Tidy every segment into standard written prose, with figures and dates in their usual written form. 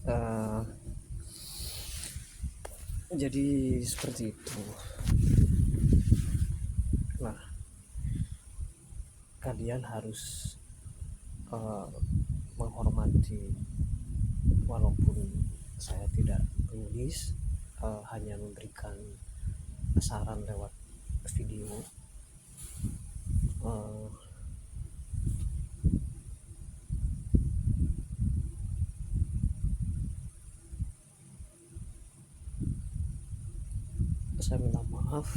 Eee, jadi seperti itu. Nah, kalian harus, eee, menghormati walaupun saya tidak menulis, hanya memberikan saran lewat video. Eee, saya minta maaf,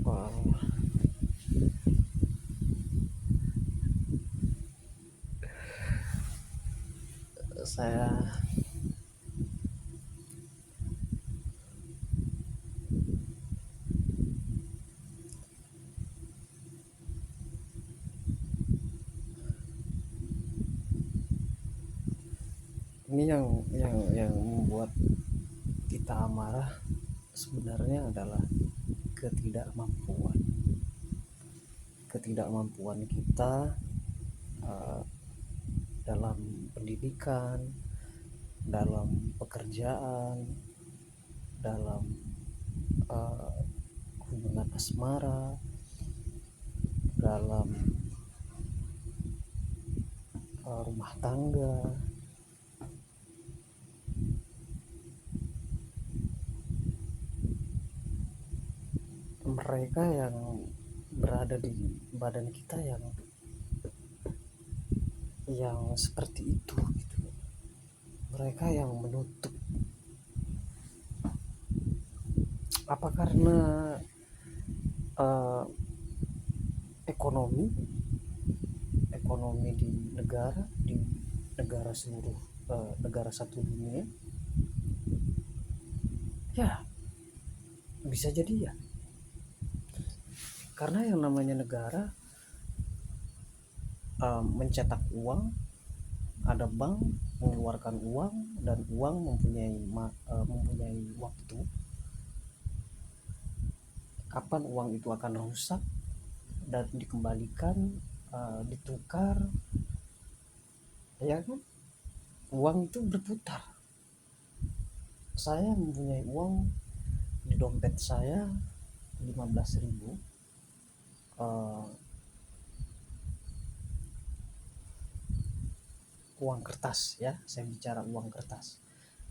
eee, saya ini yang membuat kita amarah sebenarnya adalah ketidakmampuan ketidakmampuan kita, eee, dalam pendidikan, dalam pekerjaan, dalam, eee, hubungan asmara, dalam, rumah tangga. Mereka yang berada di badan kita yang seperti itu gitu. Mereka yang menutup. Apa karena, eee, ekonomi ekonomi di negara seluruh, negara satu dunia? Ya, bisa jadi ya. Karena yang namanya negara, mencetak uang, ada bank mengeluarkan uang, dan uang mempunyai waktu kapan uang itu akan rusak dan dikembalikan, ditukar, ya kan? Uang itu berputar. Saya mempunyai uang di dompet saya 15.000, uang kertas ya, saya bicara uang kertas.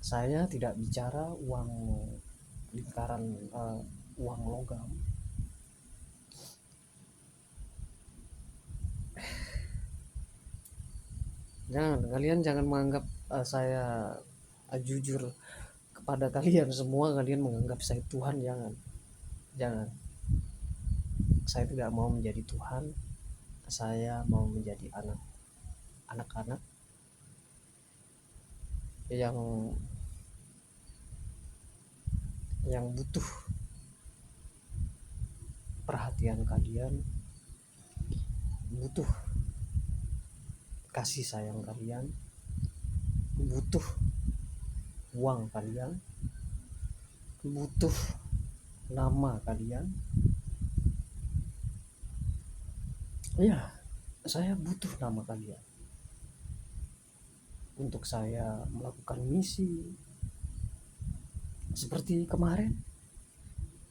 Saya tidak bicara uang lingkaran, uang logam. Kalian jangan menganggap, saya, jujur kepada kalian semua, kalian menganggap saya Tuhan, jangan. Jangan. Saya tidak mau menjadi Tuhan, saya mau menjadi anak-anak yang butuh perhatian kalian, butuh kasih sayang kalian, butuh uang kalian, butuh nama kalian. Ya, saya butuh nama kalian untuk saya melakukan misi. Seperti kemarin,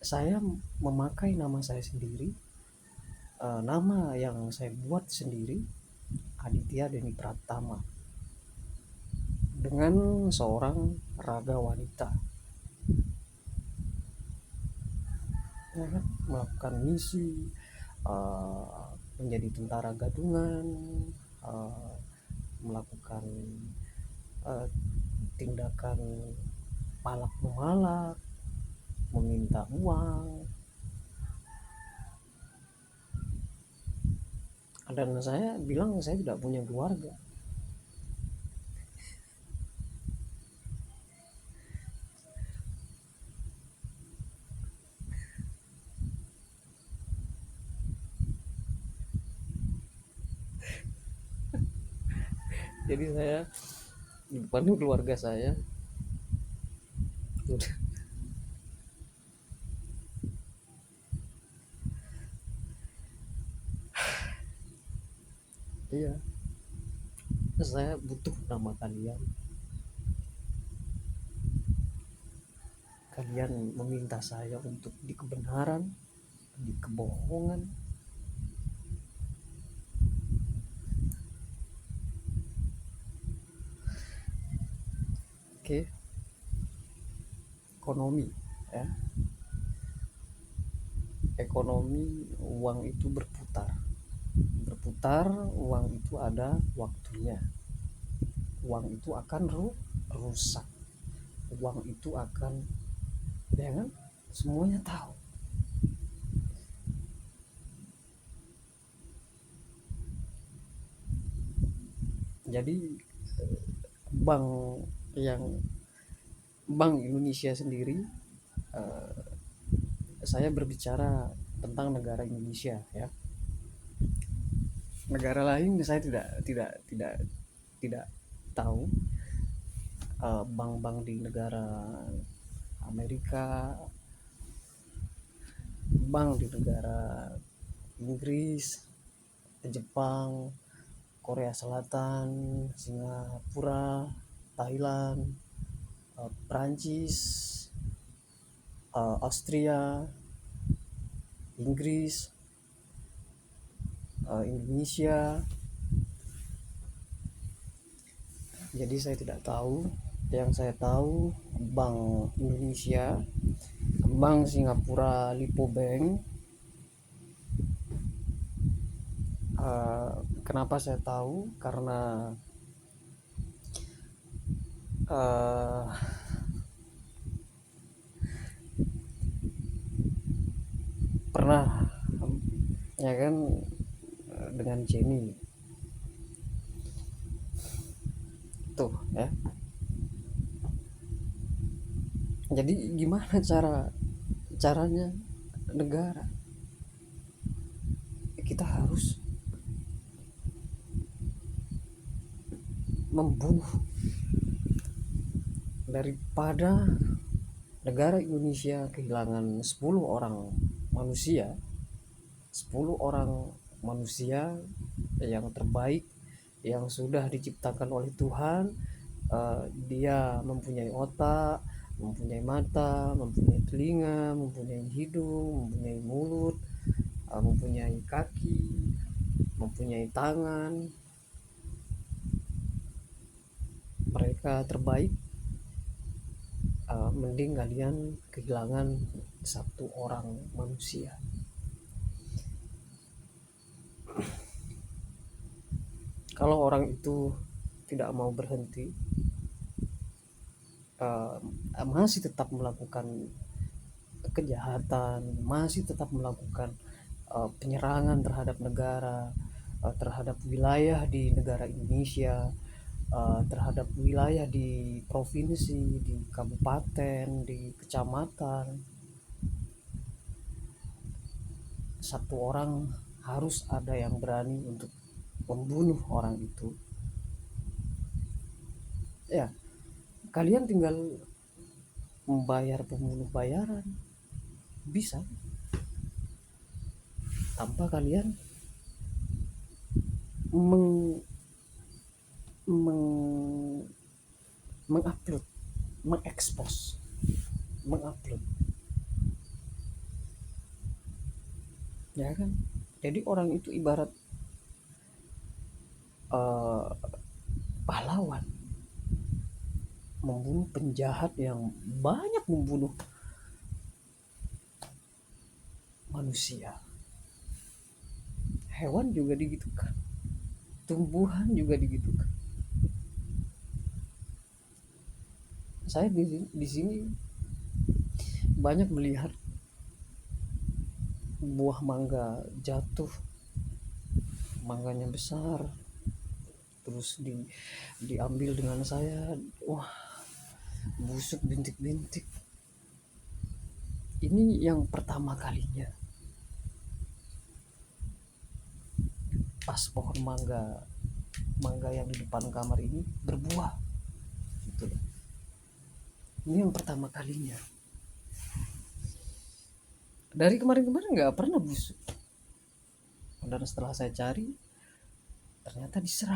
saya memakai nama saya sendiri, nama yang saya buat sendiri, Aditya Deni Pratama, dengan seorang raga wanita, ya kan? Melakukan misi, menjadi tentara gadungan, melakukan, tindakan palak memalak, meminta uang. Dan saya bilang saya tidak punya keluarga. Jadi saya di depan keluarga saya udah, iya, Saya butuh nama kalian. Kalian meminta saya untuk di kebenaran, di kebohongan. Oke, ekonomi ya. Ekonomi, uang itu berputar. Berputar, uang itu ada waktunya. Uang itu akan rusak. Uang itu akan, ya kan? Semuanya tahu. Jadi bank yang Bank Indonesia sendiri, eh, saya berbicara tentang negara Indonesia ya. Negara lain saya tidak tahu. Bank-bank di negara Amerika, bank di negara Inggris, Jepang, Korea Selatan, Singapura, Thailand, Prancis, Austria, Inggris, Indonesia. Jadi saya tidak tahu. Yang saya tahu Bank Indonesia, Bank Singapura Lipo Bank. Kenapa saya tahu? Karena uh, pernah ya kan dengan Jenny tuh ya. Jadi gimana caranya negara, kita harus membunuh daripada negara Indonesia kehilangan 10 orang manusia, 10 orang manusia yang terbaik, yang sudah diciptakan oleh Tuhan. Dia mempunyai otak, mempunyai mata, mempunyai telinga, mempunyai hidung, mempunyai mulut, mempunyai kaki, mempunyai tangan. Mereka terbaik. Mending kalian kehilangan satu orang manusia. Kalau orang itu tidak mau berhenti, masih tetap melakukan kejahatan, masih tetap melakukan penyerangan terhadap negara, terhadap wilayah di negara Indonesia, terhadap wilayah di provinsi, di kabupaten, di kecamatan. Satu orang harus ada yang berani untuk membunuh orang itu. Ya, kalian tinggal membayar pembunuh bayaran, bisa, tanpa kalian meng, meng, mengupload, mengekspos, mengupload, ya kan? Jadi orang itu ibarat uh, pahlawan, membunuh penjahat yang banyak membunuh manusia. Hewan juga digitukan, tumbuhan juga digitukan. Saya di sini banyak melihat buah mangga jatuh, mangganya besar, terus diambil dengan saya, wah, busuk bintik-bintik. Ini yang pertama kalinya pas pohon mangga yang di depan kamar ini berbuah gitu. Ini yang pertama kalinya. Dari kemarin-kemarin nggak pernah busuk. Dan setelah saya cari, ternyata diserap.